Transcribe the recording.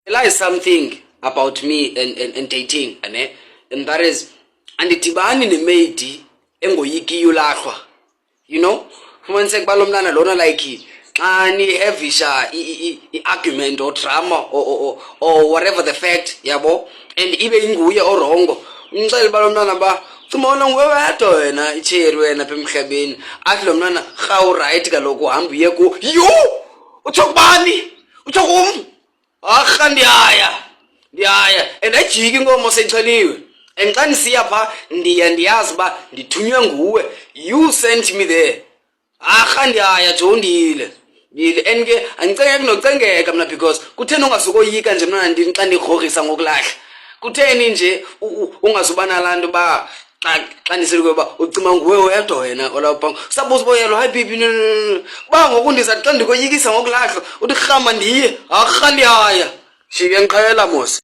realize something about me and dating, and that is, andidibani nemate engoyikiyo ulahlwa. You know, fumaniseka balo mntana lona like xa nihevisha i-argument or drama or whatever the fact, yabo, and ibe inguye orongo, umxelele balo mntana ba sumona nguwe wedwa wena itsheri wena apha emhlabeni, athi lo mntana rhawu right kaloku uhamba uye ku yhu utsho kubani utsho kum arha ndiyaya and ayijiki inkomo seyixheliwe. And xa ndisiya pha ndiyazi uba ndithunywe nguwe, you sent me there. Arha ndiyaya jondile and ke andicengeki nocengeka mna because kutheni ungasukoyika nje mna ndini xa ndikrogrisa ngokulahla, kutheni nje ungazuba nalaa nto uba xa ndiselikuwe uba ucima nguwe wedwa wena olapha suppose boyelo hayi baby no uba ngoku ndizathi xa ndikoyikisa ngokulahla uthi rhama ndiye arha ndiyaya shike nqela mos.